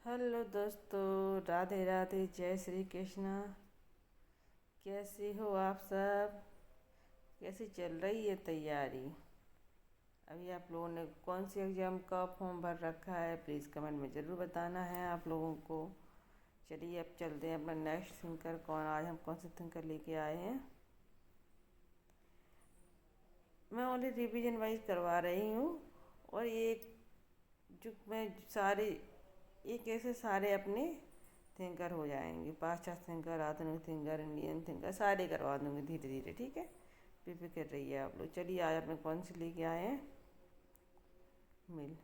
Hello दोस्तों, राधे राधे, जय श्री कृष्णा। कैसे हो आप सब? कैसी चल रही है तैयारी? अभी आप लोगों ने कौन सी एग्ज़ाम का फॉर्म भर रखा है? प्लीज़ कमेंट में ज़रूर बताना है आप लोगों को। चलिए अब चलते हैं अपना नेक्स्ट थिंकर। आज हम कौन से थिंकर लेके आए हैं? मैं ओनली रिवीजन वाइज करवा रही हूँ। और ये जो मैं सारे एक ऐसे सारे अपने थिंकर हो जाएंगे। पाश्चात्य थिंकर, आधुनिक थिंकर, इंडियन थिंकर सारे करवा दूंगी धीरे धीरे। ठीक है, बेफिक्र रहिए आप लोग। चलिए आज अपने कौन से लेके आए हैं? मिल।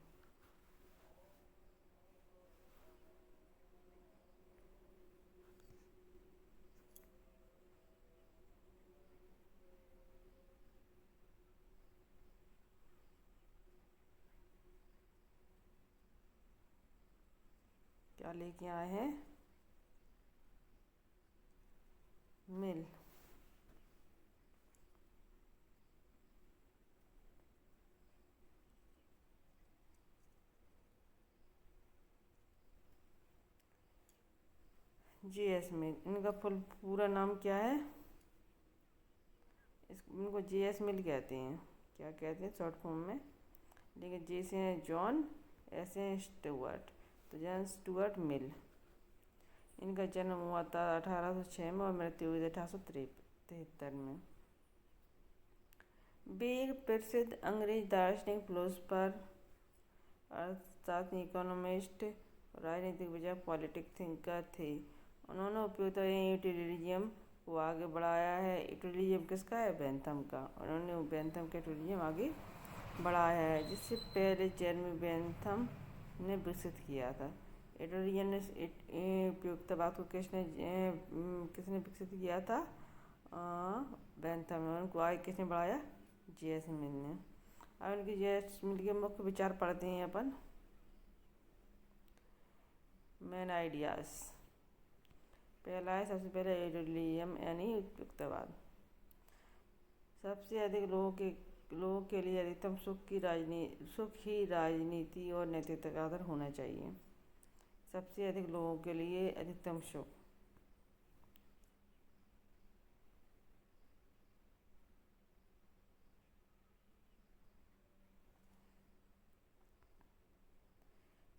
क्या लेके आए हैं? मिल। जीएस मिल। इनका फुल पूरा नाम क्या है? इनको जीएस मिल कहते हैं। क्या कहते हैं शॉर्ट फॉर्म में? लेकिन जे से हैं जॉन, ऐसे हैं स्टुअर्ट। तो जॉन स्टुअर्ट मिल। इनका जन्म हुआ था 1806 में और मृत्यु हुई थी 1873 में। वे एक प्रसिद्ध अंग्रेज दार्शनिक, फिलोसफर, अर्थशास्त्री, इकोनॉमिस्ट और राजनीतिक विचारक, पॉलिटिक थिंकर थे। उन्होंने उपयोगिता यूटिलिज्म को आगे बढ़ाया है। यूटिलिज्म किसका है? बेंथम का। उन्होंने बेंथम का यूटिलिज्म आगे बढ़ाया है, जिससे पहले जेरेमी बेंथम ने विकसित किया था। यूटिलिज्म ने उपयोगितावाद को किसने विकसित किया था? बेंथम ने। उनको आगे किसने बढ़ाया? जे.एस. मिल ने। अब उनकी जे.एस. मिल के मुख्य विचार पढ़ते हैं अपन। Main ideas. पहला है, सबसे पहले यूटिलिज्म यानी उपयुक्तवाद। सबसे अधिक लोगों के लिए अधिकतम सुख ही राजनीति और नैतिकता का आधार होना चाहिए। सबसे अधिक लोगों के लिए अधिकतम सुख।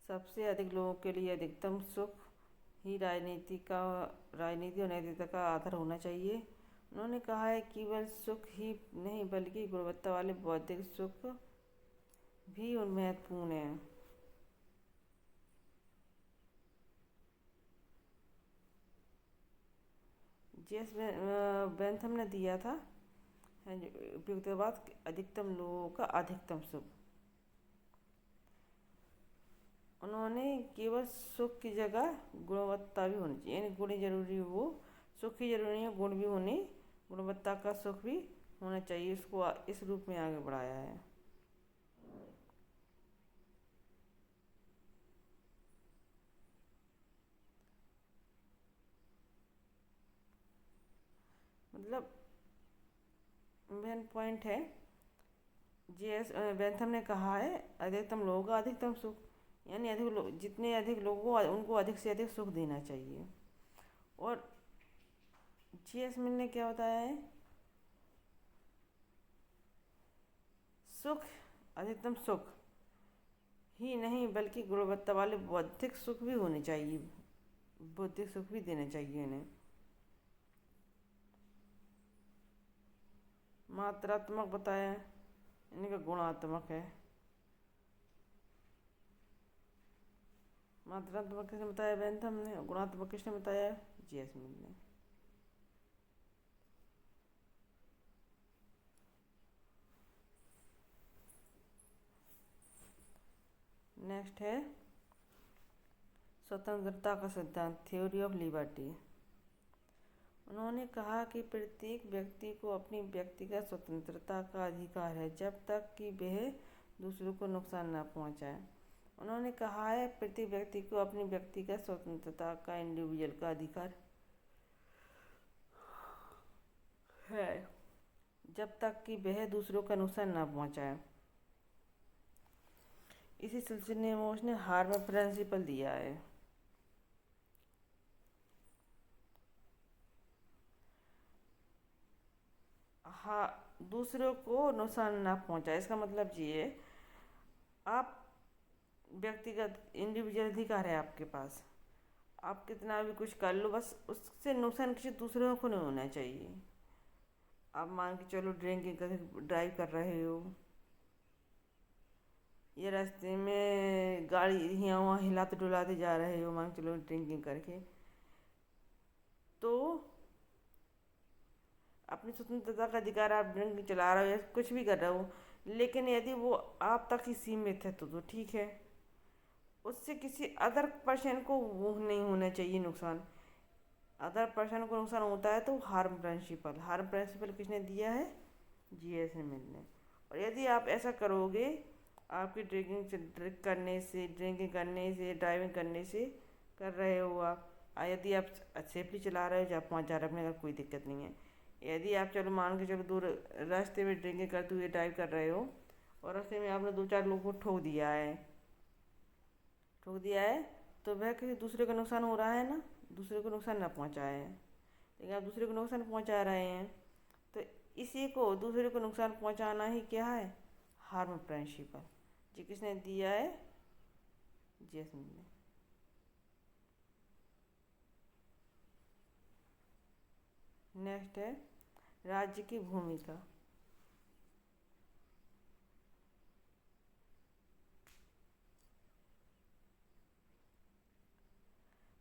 सबसे अधिक लोगों के लिए अधिकतम सुख ही राजनीति और नैतिकता का आधार होना चाहिए। उन्होंने कहा है केवल सुख ही नहीं बल्कि गुणवत्ता वाले बौद्धिक सुख भी महत्वपूर्ण है। जिस बेंथम ने दिया था उपयुक्तवाद, अधिकतम लोगों का अधिकतम सुख। उन्होंने केवल सुख की जगह गुणवत्ता भी होनी चाहिए, यानी गुण जरूरी हो। सुख ही जरूरी है, गुण भी होने, गुणवत्ता का सुख भी होना चाहिए। इसको इस रूप में आगे बढ़ाया है। मतलब मेन पॉइंट है, जे.एस. बेंथम ने कहा है अधिकतम लोगों का अधिकतम सुख, यानी जितने अधिक लोगों को उनको अधिक से अधिक सुख देना चाहिए। और जे.एस. मिल ने क्या बताया है? सुख, अधिकतम सुख ही नहीं बल्कि गुणवत्ता वाले बौद्धिक सुख भी होने चाहिए। बौद्धिक सुख भी देने चाहिए इन्हें। मात्रात्मक बताया, इनका गुणात्मक है। मात्रात्मक किसने बताया? बेंथम ने। गुणात्मक किसने बताया? जे.एस. मिल ने। नेक्स्ट है स्वतंत्रता का सिद्धांत, थ्योरी ऑफ लिबर्टी। उन्होंने कहा कि प्रत्येक व्यक्ति को अपनी व्यक्तिगत स्वतंत्रता का अधिकार है जब तक कि वह दूसरों को नुकसान न पहुंचाए। उन्होंने कहा है प्रत्येक व्यक्ति को अपनी व्यक्तिगत स्वतंत्रता का, इंडिविजुअल का अधिकार है जब तक कि वह दूसरों का नुकसान न पहुंचाए। इसी सिलसिले में उसने हार्मर प्रिंसिपल दिया है। दूसरों को नुकसान ना पहुंचाए। इसका मतलब ये है, आप व्यक्तिगत इंडिविजुअल अधिकार है आपके पास, आप कितना भी कुछ कर लो, बस उससे नुकसान किसी दूसरों को नहीं होना चाहिए। आप मान के चलो ड्रिंकिंग करके ड्राइव कर रहे हो, ये रास्ते में गाड़ी यहाँ वहाँ हिलाते डुलाते जा रहे हो, मान के चलो ड्रिंकिंग करके, तो अपनी स्वतंत्रता का अधिकार, आप ड्रिंकिंग चला रहे हो या कुछ भी कर रहे हो, लेकिन यदि वो आप तक ही सीमित है तो ठीक है। उससे किसी अदर पर्सन को वो नहीं होना चाहिए नुकसान। अदर पर्सन को नुकसान होता है तो हार्म प्रिंसिपल किसने दिया है? जीएस मिल ने। और यदि आप ऐसा करोगे, आपकी ड्रिंकिंग करने से ड्राइविंग करने से कर रहे हो आप, यदि आप सेफली चला रहे हो, जब पहुँच जा रहे हो अपने घर, कोई दिक्कत नहीं है। यदि आप चलो मान के चलो दूर रास्ते में ड्रिंकिंग करते हुए ड्राइव कर रहे हो और रास्ते में आपने 2-4 लोगों को ठोक दिया है, तो वह किसी दूसरे को नुकसान हो रहा है ना, दूसरे को नुकसान ना पहुंचाए, लेकिन आप दूसरे को नुकसान पहुंचा रहे हैं। तो इसी को, दूसरे को नुकसान पहुंचाना ही क्या है? Harm principal. जी किसने दिया है? जेसमिन ने। नेक्स्ट है राज्य की भूमिका।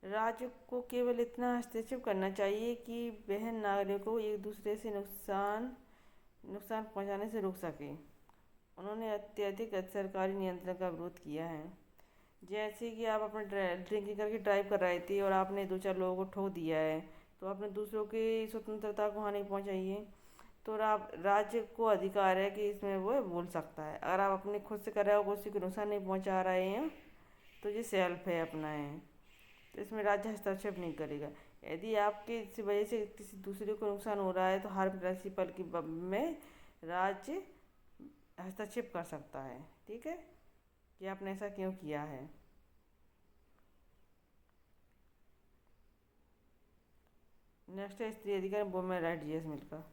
राज्य को केवल इतना हस्तक्षेप करना चाहिए कि वह नागरिकों को एक दूसरे से नुकसान पहुंचाने से रोक सके। उन्होंने अत्यधिक सरकारी नियंत्रण का विरोध किया है। जैसे कि आप अपने ड्रिंकिंग करके ड्राइव कर रहे थे और आपने 2-4 लोगों को ठोक दिया है, तो आपने दूसरों की स्वतंत्रता को हानि पहुंचाई है। तो राज्य को अधिकार है कि इसमें वो बोल सकता है। अगर आप अपने खुद से कर रहे हो, किसी को नुकसान नहीं पहुंचा रहे हैं, तो ये सेल्फ है अपना है, तो इसमें राज्य हस्तक्षेप नहीं करेगा। यदि आपकी इस वजह से किसी दूसरे को नुकसान हो रहा है, तो हार्म प्रिंसिपल की में राज्य हस्तक्षेप कर सकता है। ठीक है, कि आपने ऐसा क्यों किया है। नेक्स्ट है स्त्री अधिकार वुमेन राइट, जीएस मिल का।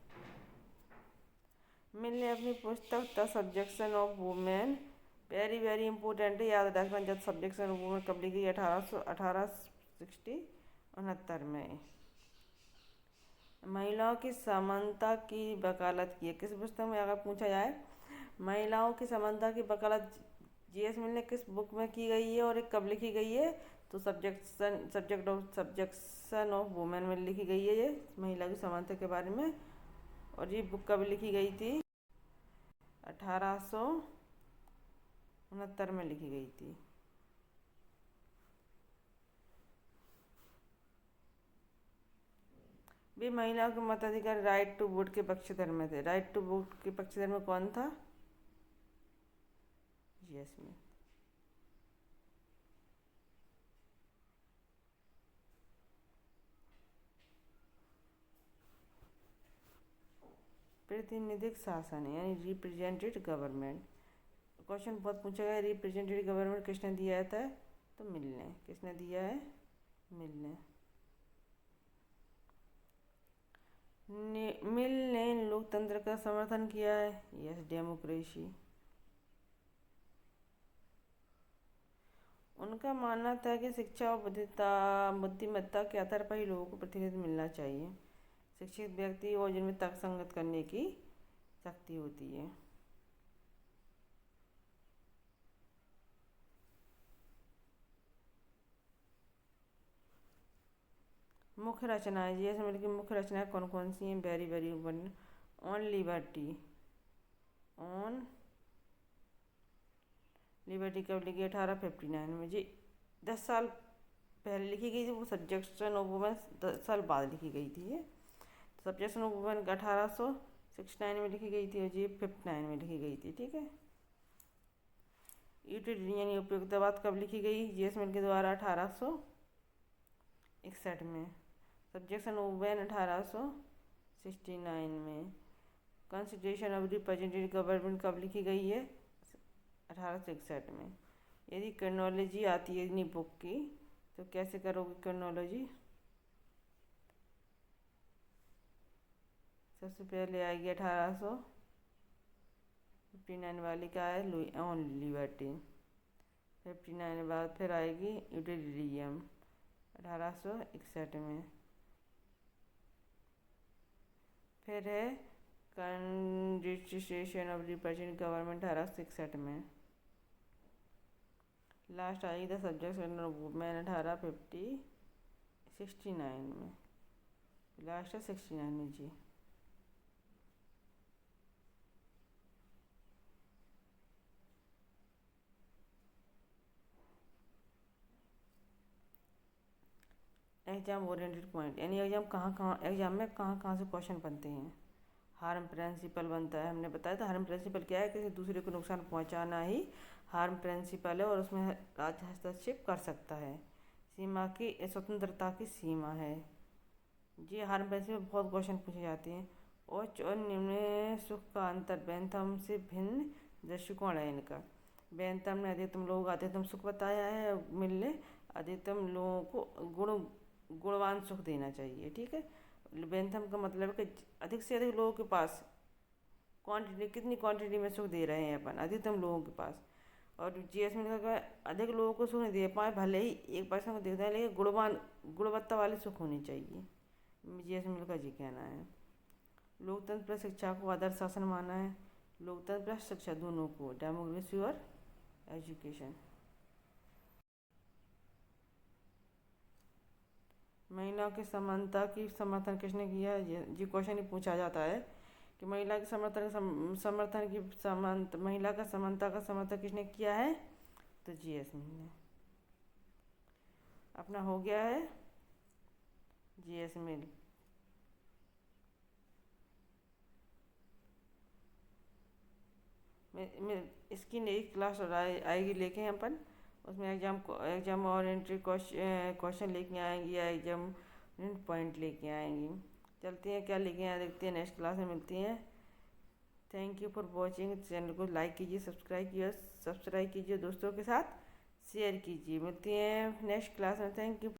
मिल ने अपनी पुस्तक the subjection of women, very very important है, याद रखना, जब सब्जेक्शन ऑफ वुमेन कब लिखी? 1869 में। महिलाओं की समानता की वकालत की है। किस पुस्तक में? अगर पूछा जाए महिलाओं की समानता की वकालत जीएस मिल ने किस बुक में की गई है और एक कब लिखी गई है? तो सब्जेक्शन ऑफ वुमेन में लिखी गई है ये, महिला की समानता के बारे में। और ये बुक कब लिखी गई थी? 1869 में लिखी गई थी। भी महिलाओं के मताधिकार, राइट टू वोट के पक्षधर में थे। राइट टू वोट के पक्षधर में कौन था? जीएस मिल। प्रतिनिधिक शासन यानी रिप्रेजेंटेटिव गवर्नमेंट। क्वेश्चन बहुत पूछा गया, रिप्रेजेंटेटिव गवर्नमेंट किसने दिया था? तो मिल ने। किसने दिया है? मिल ने। मिल ने लोकतंत्र का समर्थन किया है। Yes, democracy. उनका मानना था कि शिक्षा और बुद्धिमत्ता के आधार पर ही लोगों को प्रतिनिधित्व मिलना चाहिए। शिक्षित व्यक्ति और जिनमें तर्कसंगत करने की शक्ति होती है। मुख्य रचनाएं, जीएस मिल की मुख्य रचनाएं कौन कौन सी हैं? Very very important. On liberty कब लिखी? 1859 में। जी 10 साल पहले लिखी गई थी। वो सब्जेक्शन ऑफ वुमेन 10 साल बाद लिखी गई थी। ये सब्जेक्शन ऑफ वुमेन 1869 में लिखी गई थी और जी 59 में लिखी गई थी। ठीक है। यूटिलिटी यानी उपयोगितावाद कब लिखी गई? जीएस मिल के द्वारा 1861 में। सब्जेक्शन ऑफ वुमेन 1869 में। कॉन्स्टिट्यूशन ऑफ रिप्रेजेंटेटिव गवर्नमेंट कब लिखी गई है? 1861 में। यदि क्रोनोलॉजी आती है इतनी बुक की, तो कैसे करोगे क्रोनोलॉजी? सबसे पहले आएगी 1859 वाली, क्या है, लुई ऑन लिबर्टी। 59 के बाद फिर आएगी यूटिलिरियम 1861 में। फिर है कंस्टिट्यूशन ऑफ रिप्रेजेंटेटिव गवर्नमेंट 1861 में। लास्ट आएगी द सब्जेक्ट ऑफ वुमेन 1869 में। लास्ट है 69 में जी। एग्जाम ओरिएंटेड पॉइंट, यानी एग्जाम में कहाँ कहाँ से क्वेश्चन बनते हैं। हार्म प्रिंसिपल बनता है, हमने बताया था। हार्म प्रिंसिपल क्या है, किसी दूसरे को नुकसान पहुंचाना ही हार्म प्रिंसिपल है और उसमें राज्य हस्तक्षेप कर सकता है। सीमा की स्वतंत्रता की सीमा है जी। हार्म प्रिंसिपल बहुत क्वेश्चन पूछे जाते हैं। उच्च और निम्न सुख का अंतर, बेंथम से भिन्न दृष्टिकोण है इनका। बेंथम ने अधिकतम लोगों को अधिकतम सुख बताया है, मिल ने अधिकतम लोगों को गुणवान सुख देना चाहिए, ठीक है। बेंथम का मतलब है कि अधिक से अधिक लोगों के पास क्वांटिटी, कितनी क्वांटिटी में सुख दे रहे हैं अपन, अधिकतम लोगों के पास। और जीएस में लिखा है अधिक लोगों को सुख नहीं दे पाए, भले ही 1% को देता है, लेकिन गुणवत्ता वाले सुख होनी चाहिए। जीएस मिल का जी कहना है। लोकतंत्र प्लस शिक्षा को आदर्श शासन माना है। लोकतंत्र प्लस शिक्षा दोनों को, डेमोक्रेसी और एजुकेशन। महिला की समानता की समर्थन किसने किया है जी। क्वेश्चन ही पूछा जाता है कि महिला की महिला का समानता का समर्थन किसने किया है, तो जीएस मिल ने। अपना हो गया है जीएस मिल। इसकी नई क्लास आएगी लेके अपन, उसमें एग्जाम और एंट्री क्वेश्चन लेके आएंगी या एग्जाम पॉइंट लेके आएंगी। चलते हैं क्या लेके आए, देखते हैं। नेक्स्ट क्लास में मिलती हैं। Thank you for watching. Channel को लाइक कीजिए, सब्सक्राइब कीजिए, दोस्तों के साथ शेयर कीजिए। मिलती हैं नेक्स्ट क्लास में। Thank you.